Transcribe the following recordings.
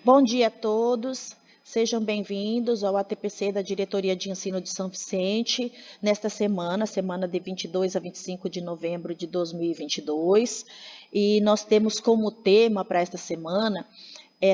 Bom dia a todos, sejam bem-vindos ao ATPC da Diretoria de Ensino de São Vicente, nesta semana de 22 a 25 de novembro de 2022, e nós temos como tema para esta semana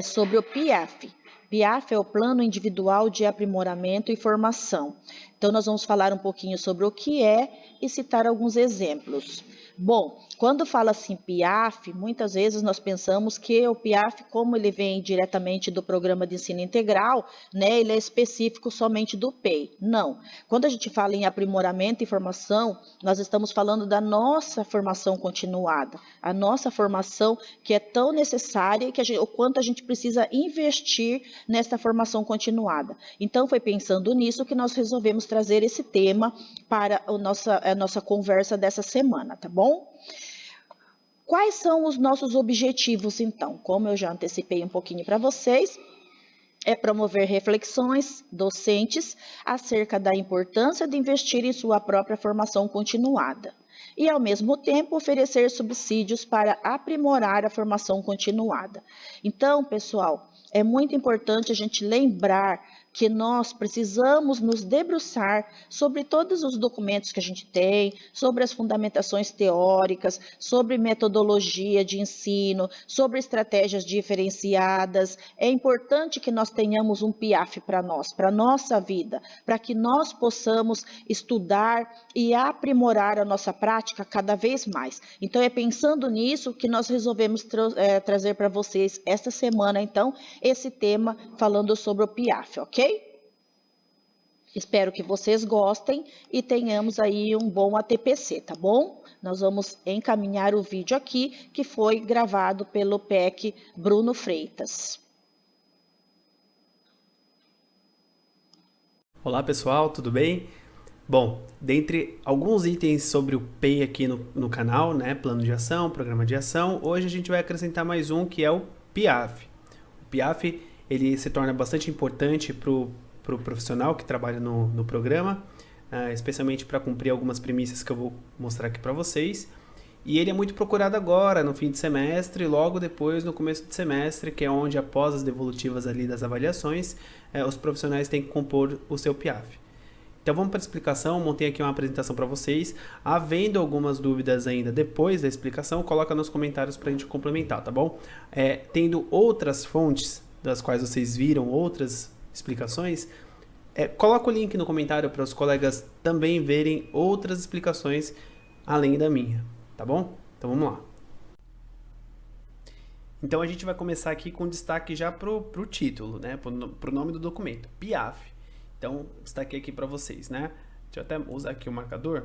sobre o PIAF. PIAF é o Plano Individual de Aprimoramento e Formação. Então, nós vamos falar um pouquinho sobre o que é e citar alguns exemplos. Bom, quando fala assim PIAF, muitas vezes nós pensamos que o PIAF, como ele vem diretamente do Programa de Ensino Integral, né, ele é específico somente do PEI. Não. Quando a gente fala em aprimoramento e formação, nós estamos falando da nossa formação continuada, a nossa formação que é tão necessária que o quanto a gente precisa investir nessa formação continuada. Então, foi pensando nisso que nós resolvemos trazer esse tema para a nossa conversa dessa semana, tá bom? Quais são os nossos objetivos, então? Como eu já antecipei um pouquinho para vocês, é promover reflexões docentes acerca da importância de investir em sua própria formação continuada e, ao mesmo tempo, oferecer subsídios para aprimorar a formação continuada. Então, pessoal, é muito importante a gente lembrar que nós precisamos nos debruçar sobre todos os documentos que a gente tem, sobre as fundamentações teóricas, sobre metodologia de ensino, sobre estratégias diferenciadas. É importante que nós tenhamos um PIAF para nós, para a nossa vida, para que nós possamos estudar e aprimorar a nossa prática cada vez mais. Então, é pensando nisso que nós resolvemos trazer para vocês esta semana, então, esse tema falando sobre o PIAF, ok? Espero que vocês gostem e tenhamos aí um bom ATPC, tá bom? Nós vamos encaminhar o vídeo aqui, que foi gravado pelo PEC Bruno Freitas. Olá pessoal, tudo bem? Bom, dentre alguns itens sobre o PEI aqui no canal, né, plano de ação, programa de ação, hoje a gente vai acrescentar mais um que é o PIAF. O PIAF ele se torna bastante importante para o profissional que trabalha no programa, especialmente para cumprir algumas premissas que eu vou mostrar aqui para vocês. E ele é muito procurado agora, no fim de semestre, e logo depois no começo de semestre, que é onde, após as devolutivas ali das avaliações, os profissionais têm que compor o seu PIAF. Então vamos para a explicação, montei aqui uma apresentação para vocês. Havendo algumas dúvidas ainda depois da explicação, coloca nos comentários para a gente complementar, tá bom? Tendo outras fontes das quais vocês viram, outras explicações, coloca o link no comentário para os colegas também verem outras explicações além da minha, tá bom? Então vamos lá. Então a gente vai começar aqui com destaque já para o título, né? Para o nome do documento, PIAF. Então, destaquei aqui para vocês, né? Deixa eu até usar aqui o marcador.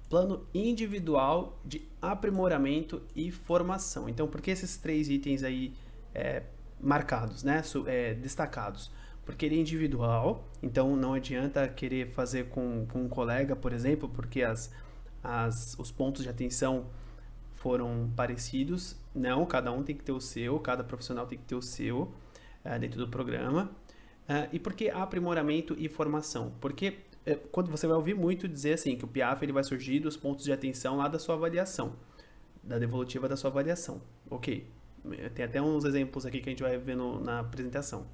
Plano individual de aprimoramento e formação. Então, por que esses três itens aí marcados, né? Destacados? Porque ele é individual, então não adianta querer fazer com um colega, por exemplo, porque os pontos de atenção foram parecidos. Não, cada um tem que ter o seu, cada profissional tem que ter o seu dentro do programa. E por que aprimoramento e formação? Porque quando você vai ouvir muito dizer assim, que o PIAF ele vai surgir dos pontos de atenção lá da sua avaliação, da devolutiva da sua avaliação. Ok, tem até uns exemplos aqui que a gente vai ver na apresentação.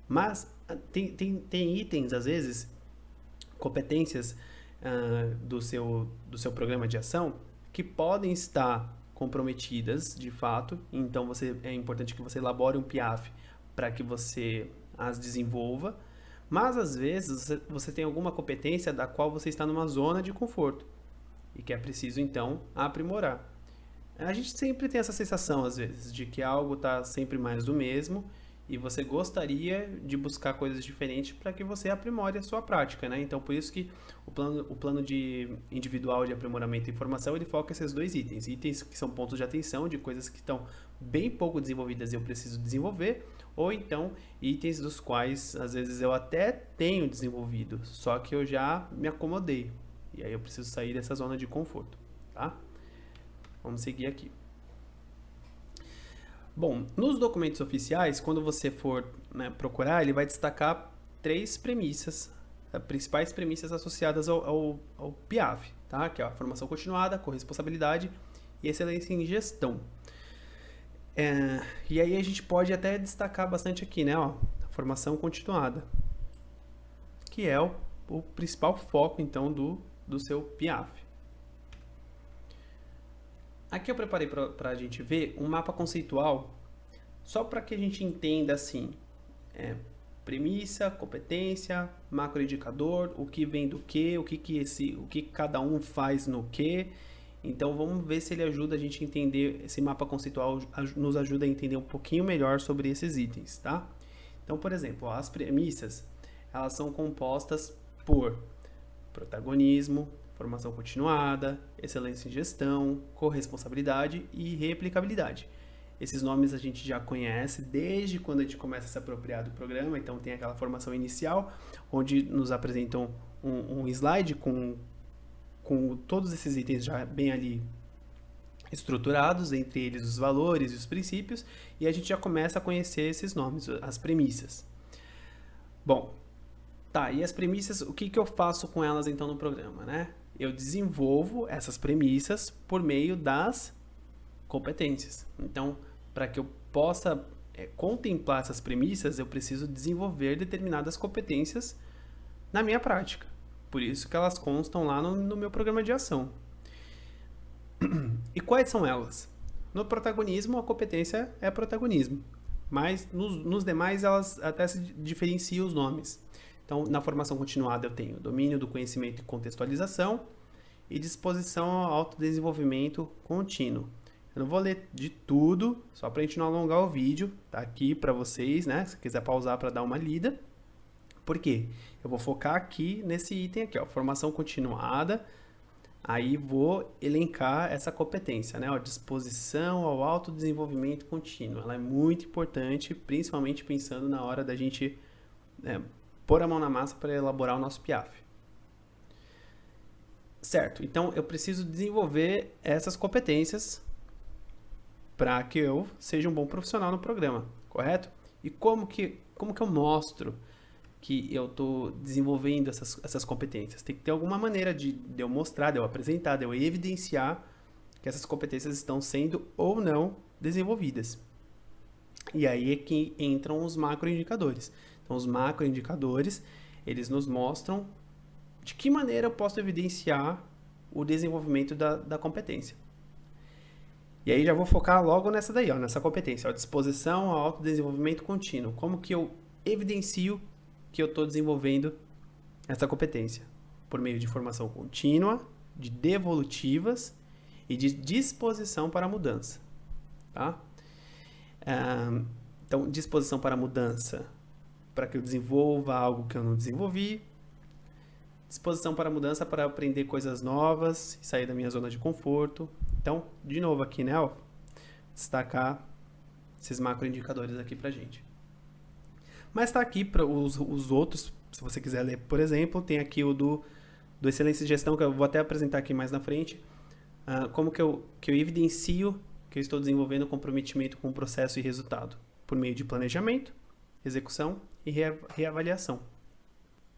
Mas tem itens, às vezes, competências do seu programa de ação que podem estar comprometidas, de fato. Então, é importante que você elabore um PIAF para que você as desenvolva, mas às vezes você tem alguma competência da qual você está numa zona de conforto e que é preciso então aprimorar. A gente sempre tem essa sensação às vezes de que algo está sempre mais do mesmo e você gostaria de buscar coisas diferentes para que você aprimore a sua prática, né? Então por isso que o plano de individual de aprimoramento e formação ele foca esses dois itens que são pontos de atenção de coisas que estão bem pouco desenvolvidas e eu preciso desenvolver, ou então itens dos quais às vezes eu até tenho desenvolvido, só que eu já me acomodei e aí eu preciso sair dessa zona de conforto, tá? Vamos seguir aqui. Bom, nos documentos oficiais, quando você for procurar, ele vai destacar três premissas, principais premissas associadas ao PIAF, tá? Que é a formação continuada, corresponsabilidade e excelência em gestão. E aí a gente pode até destacar bastante aqui, né? Ó, a formação continuada, que é o principal foco, então, do seu PIAF. Aqui eu preparei para a gente ver um mapa conceitual, só para que a gente entenda, assim, premissa, competência, macroindicador, o que vem do que, o que cada um faz no que. Então vamos ver se ele ajuda a gente a entender, esse mapa conceitual nos ajuda a entender um pouquinho melhor sobre esses itens, tá? Então, por exemplo, ó, as premissas, elas são compostas por protagonismo, formação continuada, excelência em gestão, corresponsabilidade e replicabilidade. Esses nomes a gente já conhece desde quando a gente começa a se apropriar do programa, então tem aquela formação inicial, onde nos apresentam um slide com todos esses itens já bem ali estruturados, entre eles os valores e os princípios, e a gente já começa a conhecer esses nomes, as premissas. Bom, tá, e as premissas, o que eu faço com elas então no programa, né? Eu desenvolvo essas premissas por meio das competências. Então, para que eu possa contemplar essas premissas, eu preciso desenvolver determinadas competências na minha prática. Por isso que elas constam lá no meu programa de ação. E quais são elas? No protagonismo, a competência é protagonismo. Mas nos demais, elas até se diferenciam os nomes. Então, na formação continuada, eu tenho domínio do conhecimento e contextualização e disposição ao autodesenvolvimento contínuo. Eu não vou ler de tudo, só para a gente não alongar o vídeo. Tá aqui para vocês, né? Se quiser pausar para dar uma lida. Por quê? Eu vou focar aqui nesse item aqui, ó, formação continuada. Aí vou elencar essa competência, né? Ó, disposição ao autodesenvolvimento contínuo. Ela é muito importante, principalmente pensando na hora da gente pôr a mão na massa para elaborar o nosso PIAF. Certo, então eu preciso desenvolver essas competências para que eu seja um bom profissional no programa, correto? E como que eu mostro que eu estou desenvolvendo essas competências? Tem que ter alguma maneira de eu mostrar, de eu apresentar, de eu evidenciar que essas competências estão sendo ou não desenvolvidas. E aí é que entram os macroindicadores. Então, os macroindicadores, eles nos mostram de que maneira eu posso evidenciar o desenvolvimento da competência. E aí já vou focar logo nessa daí, ó, nessa competência, ó, disposição ao autodesenvolvimento contínuo. Como que eu evidencio que eu estou desenvolvendo essa competência? Por meio de formação contínua, de devolutivas e de disposição para a mudança. Tá? Então, disposição para a mudança, para que eu desenvolva algo que eu não desenvolvi. Disposição para a mudança, para aprender coisas novas e sair da minha zona de conforto. Então, de novo aqui, né? Ó, destacar esses macroindicadores aqui pra gente. Mas está aqui para os outros, se você quiser ler, por exemplo, tem aqui o do Excelência em Gestão, que eu vou até apresentar aqui mais na frente. Como que eu evidencio que eu estou desenvolvendo comprometimento com o processo e resultado? Por meio de planejamento, execução e reavaliação.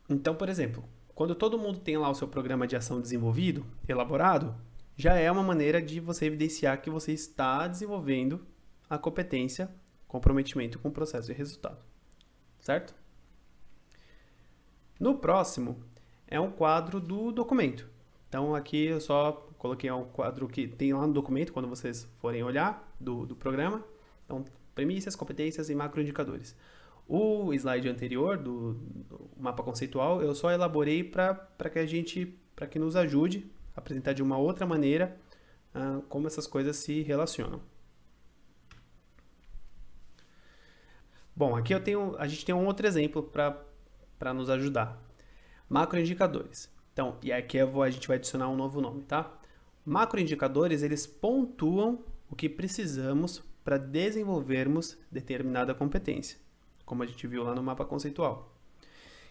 Então, por exemplo, quando todo mundo tem lá o seu programa de ação desenvolvido, elaborado, já é uma maneira de você evidenciar que você está desenvolvendo a competência, comprometimento com o processo e resultado. Certo? No próximo, é um quadro do documento. Então, aqui eu só coloquei um quadro que tem lá no documento, quando vocês forem olhar do programa. Então, premissas, competências e macroindicadores. O slide anterior, do mapa conceitual, eu só elaborei para que nos ajude a apresentar de uma outra maneira como essas coisas se relacionam. Bom, aqui a gente tem um outro exemplo para nos ajudar. Macroindicadores. Então, e aqui a gente vai adicionar um novo nome, tá? Macroindicadores, eles pontuam o que precisamos para desenvolvermos determinada competência, como a gente viu lá no mapa conceitual.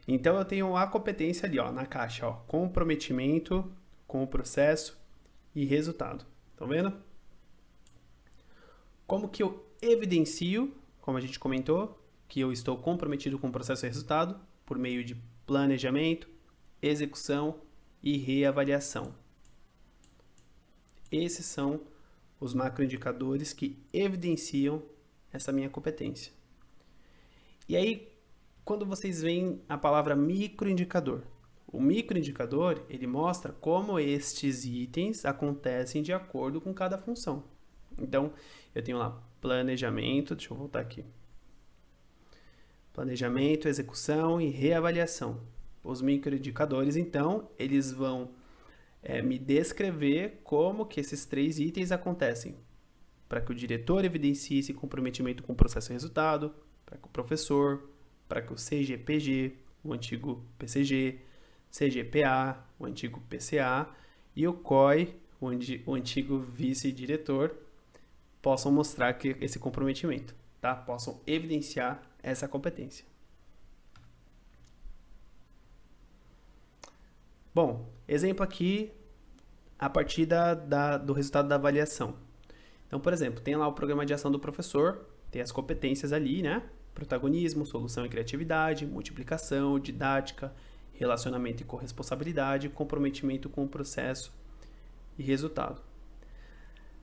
Então, eu tenho a competência ali, ó, na caixa, ó, comprometimento com o processo e resultado. Estão vendo? Como que eu evidencio, como a gente comentou, que eu estou comprometido com o processo e resultado por meio de planejamento, execução e reavaliação. Esses são os macroindicadores que evidenciam essa minha competência. E aí, quando vocês veem a palavra microindicador, o microindicador, ele mostra como estes itens acontecem de acordo com cada função. Então, eu tenho lá planejamento, deixa eu voltar aqui. Planejamento, execução e reavaliação. Os microindicadores, então, eles vão me descrever como que esses 3 itens acontecem, para que o diretor evidencie esse comprometimento com o processo e resultado, para que o professor, para que o CGPG, o antigo PCG, CGPA, o antigo PCA, e o COI, o antigo vice-diretor, possam mostrar que esse comprometimento, tá? Possam evidenciar essa competência. Bom, exemplo aqui a partir do resultado da avaliação. Então, por exemplo, tem lá o programa de ação do professor, tem as competências ali, né? Protagonismo, solução e criatividade, multiplicação, didática, relacionamento e corresponsabilidade, comprometimento com o processo e resultado.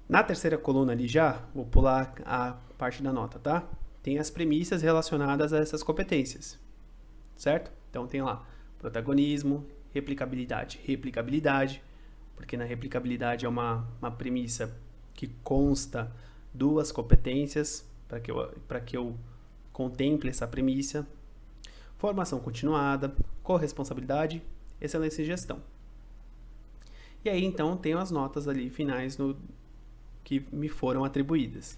Na terceira coluna ali já, vou pular a parte da nota, tá? Tem as premissas relacionadas a essas competências, certo? Então tem lá protagonismo, replicabilidade, porque na replicabilidade é uma premissa que consta 2 competências para que eu contemple essa premissa. Formação continuada, corresponsabilidade, excelência e gestão. E aí então tenho as notas ali finais que me foram atribuídas.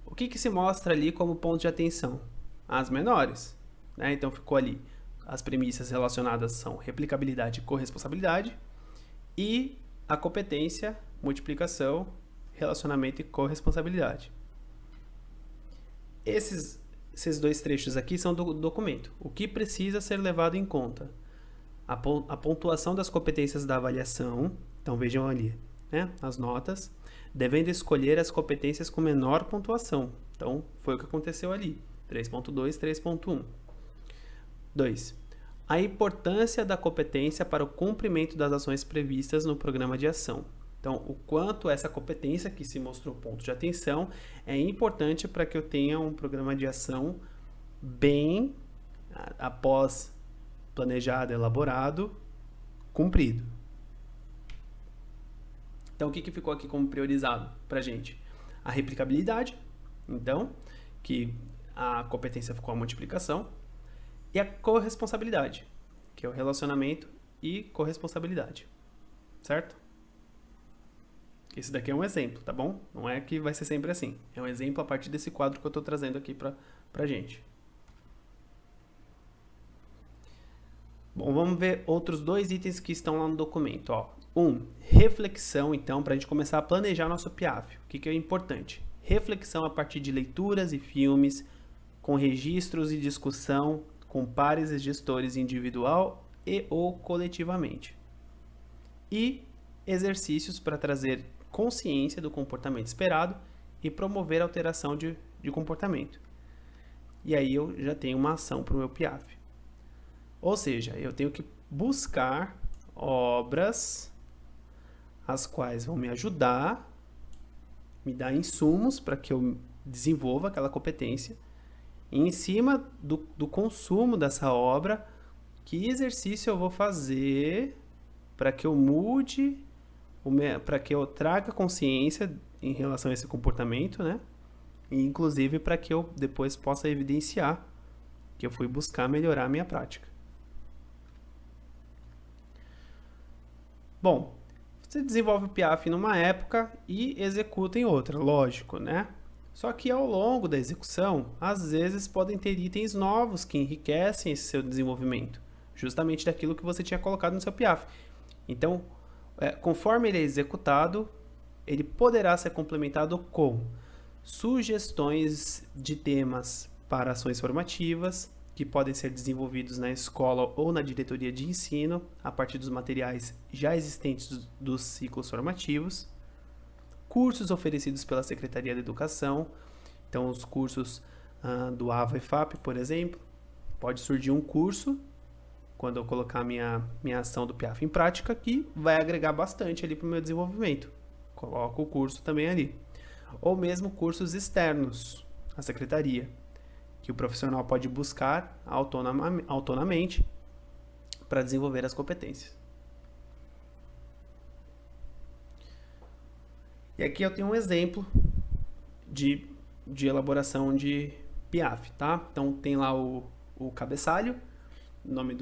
O que se mostra ali como ponto de atenção? As menores, né? Então ficou ali, as premissas relacionadas são replicabilidade e corresponsabilidade, e a competência, multiplicação, relacionamento e corresponsabilidade. Esses 2 trechos aqui são do documento. O que precisa ser levado em conta? A pontuação das competências da avaliação, então vejam ali, né? As notas, devendo escolher as competências com menor pontuação. Então, foi o que aconteceu ali, 3.2, 3.1. 2. A importância da competência para o cumprimento das ações previstas no programa de ação. Então, o quanto essa competência, que se mostrou ponto de atenção, é importante para que eu tenha um programa de ação bem, após planejado, elaborado, cumprido. Então, o que ficou aqui como priorizado para a gente? A replicabilidade, então, que a competência ficou a multiplicação, e a corresponsabilidade, que é o relacionamento e corresponsabilidade, certo? Esse daqui é um exemplo, tá bom? Não é que vai ser sempre assim. É um exemplo a partir desse quadro que eu estou trazendo aqui pra gente. Bom, vamos ver outros 2 itens que estão lá no documento. Ó. Reflexão, então, para a gente começar a planejar nosso PIAF. O que é importante? Reflexão a partir de leituras e filmes, com registros e discussão com pares e gestores individual e ou coletivamente. E exercícios para trazer consciência do comportamento esperado e promover alteração de comportamento. E aí eu já tenho uma ação para o meu PIAF. Ou seja, eu tenho que buscar obras as quais vão me ajudar, me dar insumos para que eu desenvolva aquela competência. E em cima do consumo dessa obra, que exercício eu vou fazer para que eu mude, para que eu traga consciência em relação a esse comportamento, né? E inclusive para que eu depois possa evidenciar que eu fui buscar melhorar a minha prática. Bom, você desenvolve o PIAF numa época e executa em outra, lógico, né? Só que ao longo da execução, às vezes podem ter itens novos que enriquecem esse seu desenvolvimento, justamente daquilo que você tinha colocado no seu PIAF. Então, conforme ele é executado, ele poderá ser complementado com sugestões de temas para ações formativas, que podem ser desenvolvidos na escola ou na diretoria de ensino, a partir dos materiais já existentes dos ciclos formativos, cursos oferecidos pela Secretaria da Educação, então os cursos do AVA e FAP, por exemplo, pode surgir um curso, quando eu colocar minha ação do PIAF em prática, que vai agregar bastante ali para o meu desenvolvimento, coloco o curso também ali. Ou mesmo cursos externos à secretaria, que o profissional pode buscar autonomamente para desenvolver as competências. E aqui eu tenho um exemplo de elaboração de PIAF, tá? Então tem lá o cabeçalho, nome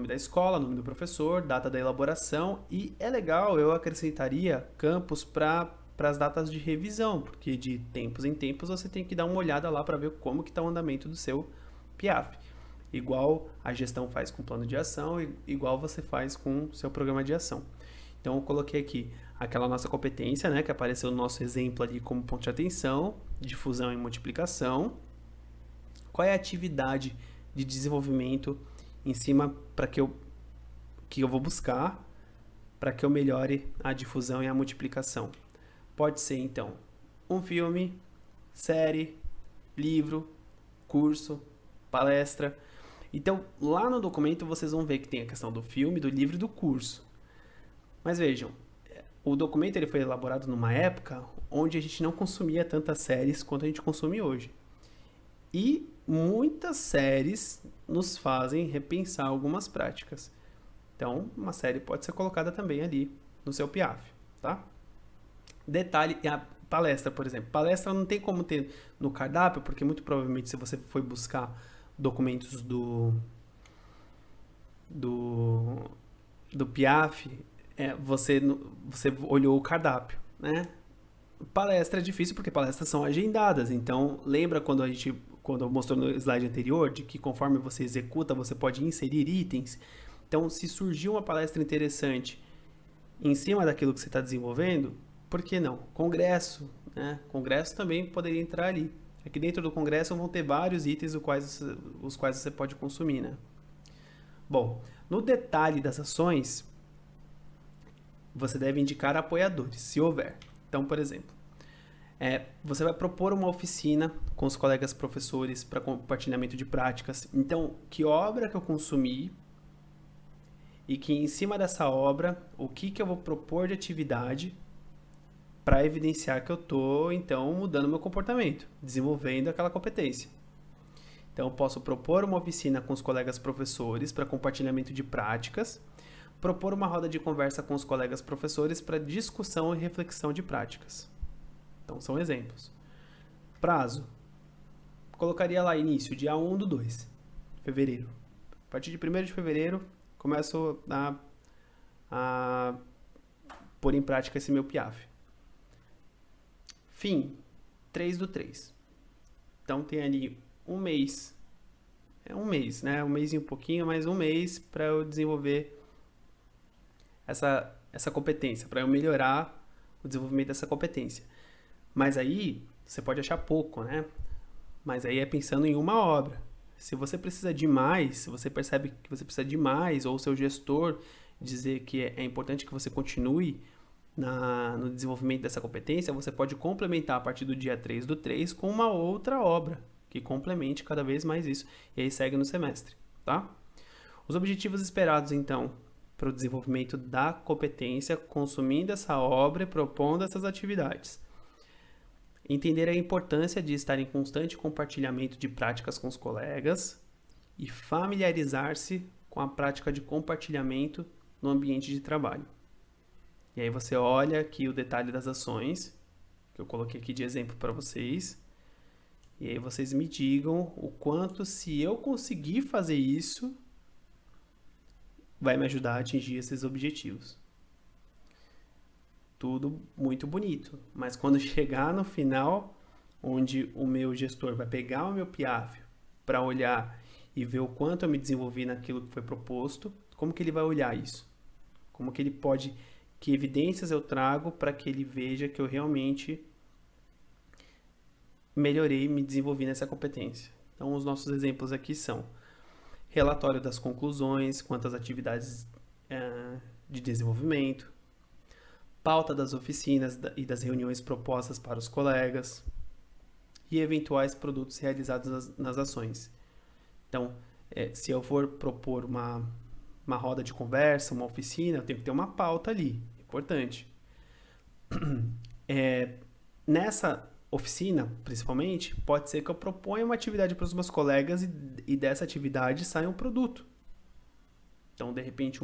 da escola, nome do professor, data da elaboração, e é legal, eu acrescentaria campos para as datas de revisão, porque de tempos em tempos você tem que dar uma olhada lá para ver como que está o andamento do seu PIAF. Igual a gestão faz com o plano de ação, igual você faz com o seu programa de ação. Então eu coloquei aqui aquela nossa competência, né, que apareceu no nosso exemplo ali como ponto de atenção, difusão e multiplicação. Qual é a atividade de desenvolvimento em cima que eu vou buscar para que eu melhore a difusão e a multiplicação? Pode ser, então, um filme, série, livro, curso, palestra. Então, lá no documento vocês vão ver que tem a questão do filme, do livro e do curso. Mas vejam, o documento ele foi elaborado numa época onde a gente não consumia tantas séries quanto a gente consome hoje. E muitas séries nos fazem repensar algumas práticas. Então, uma série pode ser colocada também ali no seu PIAF, tá? Detalhe, a palestra, por exemplo. Palestra não tem como ter no cardápio, porque muito provavelmente se você foi buscar documentos do PIAF, você olhou o cardápio, né? Palestra é difícil porque palestras são agendadas. Então, lembra quando eu mostrou no slide anterior, de que conforme você executa, você pode inserir itens? Então, se surgiu uma palestra interessante em cima daquilo que você está desenvolvendo, por que não? Congresso, né? Congresso também poderia entrar ali. Aqui dentro do congresso vão ter vários itens os quais você pode consumir, né? Bom, no detalhe das ações, você deve indicar apoiadores, se houver. Então, por exemplo, você vai propor uma oficina com os colegas professores para compartilhamento de práticas. Então, que obra que eu consumi e que em cima dessa obra, o que eu vou propor de atividade para evidenciar que eu estou, então, mudando meu comportamento, desenvolvendo aquela competência. Então, eu posso propor uma oficina com os colegas professores para compartilhamento de práticas, propor uma roda de conversa com os colegas professores para discussão e reflexão de práticas. Então, são exemplos. Prazo. Colocaria lá início, dia 1/2, fevereiro. A partir de 1º de fevereiro, começo a pôr em prática esse meu PIAF. Fim, 3/3. Então, tem ali um mês. É um mês, né? Um mês e um pouquinho, mas um mês para eu desenvolver essa competência, para eu melhorar o desenvolvimento dessa competência. Mas aí, você pode achar pouco, né? Mas aí é pensando em uma obra. Se você precisa de mais, se você percebe que você precisa de mais, ou o seu gestor dizer que é importante que você continue no desenvolvimento dessa competência, você pode complementar a partir do dia 3/3 com uma outra obra, que complemente cada vez mais isso, e aí segue no semestre, tá? Os objetivos esperados, então, para o desenvolvimento da competência, consumindo essa obra e propondo essas atividades. Entender a importância de estar em constante compartilhamento de práticas com os colegas e familiarizar-se com a prática de compartilhamento no ambiente de trabalho. E aí você olha aqui o detalhe das ações, que eu coloquei aqui de exemplo para vocês, e aí vocês me digam o quanto, se eu conseguir fazer isso, vai me ajudar a atingir esses objetivos. Tudo muito bonito, mas quando chegar no final, onde o meu gestor vai pegar o meu PIAF para olhar e ver o quanto eu me desenvolvi naquilo que foi proposto, como que ele vai olhar isso? Como que ele pode, que evidências eu trago para que ele veja que eu realmente melhorei e me desenvolvi nessa competência? Então, os nossos exemplos aqui são relatório das conclusões, quantas atividades de desenvolvimento, pauta das oficinas e das reuniões propostas para os colegas e eventuais produtos realizados nas ações. Então, se eu for propor uma roda de conversa, uma oficina, eu tenho que ter uma pauta ali, importante. Nessa oficina, principalmente, pode ser que eu proponha uma atividade para os meus colegas e dessa atividade saia um produto. Então, de repente,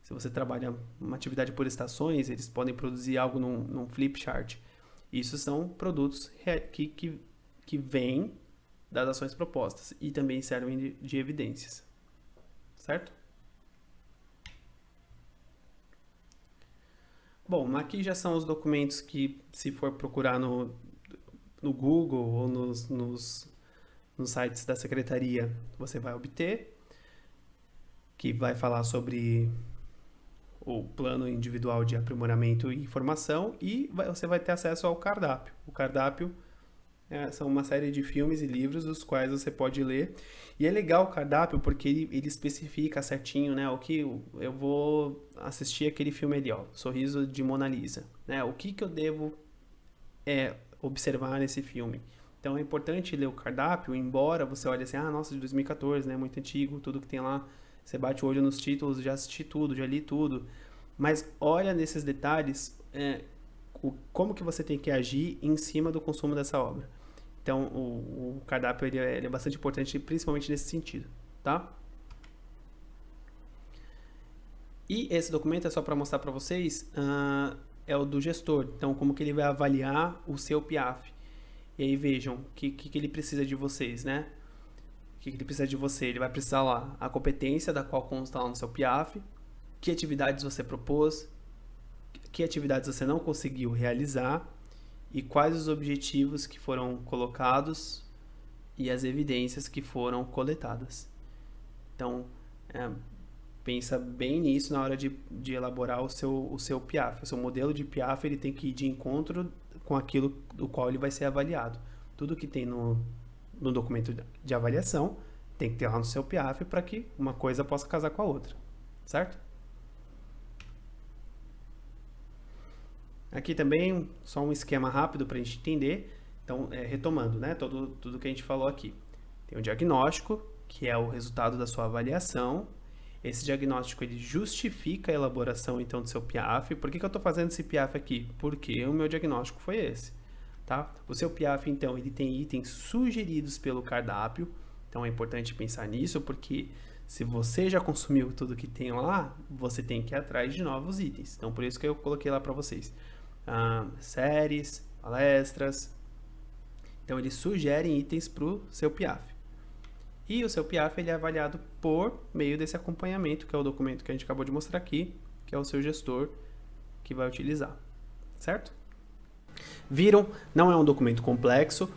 se você trabalha uma atividade por estações, eles podem produzir algo num flip chart. Isso são produtos que vêm das ações propostas e também servem de evidências. Certo? Bom, aqui já são os documentos que, se for procurar no Google ou nos sites da secretaria, você vai obter, que vai falar sobre o plano individual de aprimoramento e formação, e você vai ter acesso ao cardápio. O cardápio são uma série de filmes e livros os quais você pode ler. E é legal o cardápio porque ele especifica certinho, né, o que eu vou assistir aquele filme ali, ó, Sorriso de Mona Lisa, né, o que eu devo observar nesse filme. Então é importante ler o cardápio, embora você olhe assim, nossa, de 2014, né, muito antigo, tudo que tem lá, você bate o olho nos títulos, já assisti tudo, já li tudo, mas olha nesses detalhes como que você tem que agir em cima do consumo dessa obra. Então, o cardápio ele é bastante importante, principalmente nesse sentido, tá? E esse documento é só para mostrar para vocês, é o do gestor. Então, como que ele vai avaliar o seu PIAF. E aí vejam o que ele precisa de vocês, né? O que ele precisa de você? Ele vai precisar lá a competência da qual consta lá no seu PIAF, que atividades você propôs, que atividades você não conseguiu realizar e quais os objetivos que foram colocados e as evidências que foram coletadas. Então, pensa bem nisso na hora de elaborar o seu PIAF. O seu modelo de PIAF ele tem que ir de encontro com aquilo do qual ele vai ser avaliado. Tudo que tem no documento de avaliação tem que ter lá no seu PIAF para que uma coisa possa casar com a outra, certo? Aqui também, só um esquema rápido para a gente entender. Então, retomando, né, tudo que a gente falou aqui. Tem o diagnóstico, que é o resultado da sua avaliação. Esse diagnóstico ele justifica a elaboração então do seu PIAF. Por que eu estou fazendo esse PIAF aqui? Porque o meu diagnóstico foi esse. Tá? O seu PIAF, então, ele tem itens sugeridos pelo cardápio. Então, é importante pensar nisso, porque se você já consumiu tudo que tem lá, você tem que ir atrás de novos itens. Então, por isso que eu coloquei lá para vocês. Séries, palestras. Então, eles sugerem itens para o seu PIAF. E o seu PIAF ele é avaliado por meio desse acompanhamento, que é o documento que a gente acabou de mostrar aqui, que é o seu gestor que vai utilizar. Certo? Viram? Não é um documento complexo.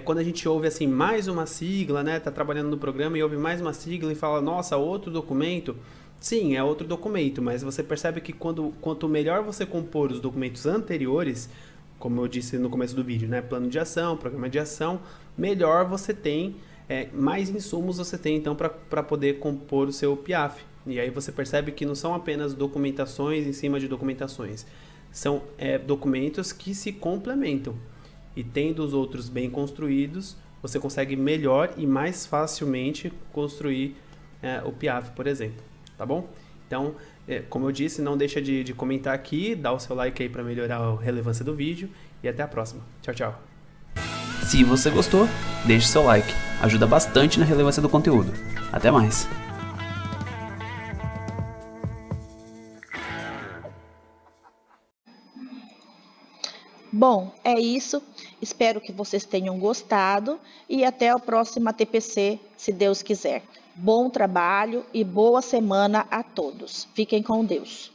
Quando a gente ouve assim mais uma sigla, né, tá trabalhando no programa e ouve mais uma sigla e fala, nossa, outro documento. Sim, é outro documento, mas você percebe que quanto melhor você compor os documentos anteriores, como eu disse no começo do vídeo, né, plano de ação, programa de ação, melhor você tem, mais insumos você tem então para poder compor o seu PIAF. E aí você percebe que não são apenas documentações em cima de documentações, são documentos que se complementam. E tendo os outros bem construídos, você consegue melhor e mais facilmente construir o PIAF, por exemplo. Tá bom? Então, como eu disse, não deixa de comentar aqui, dá o seu like aí para melhorar a relevância do vídeo e até a próxima. Tchau, tchau. Se você gostou, deixe seu like, ajuda bastante na relevância do conteúdo. Até mais! Bom, é isso. Espero que vocês tenham gostado e até a próxima TPC, se Deus quiser. Bom trabalho e boa semana a todos. Fiquem com Deus.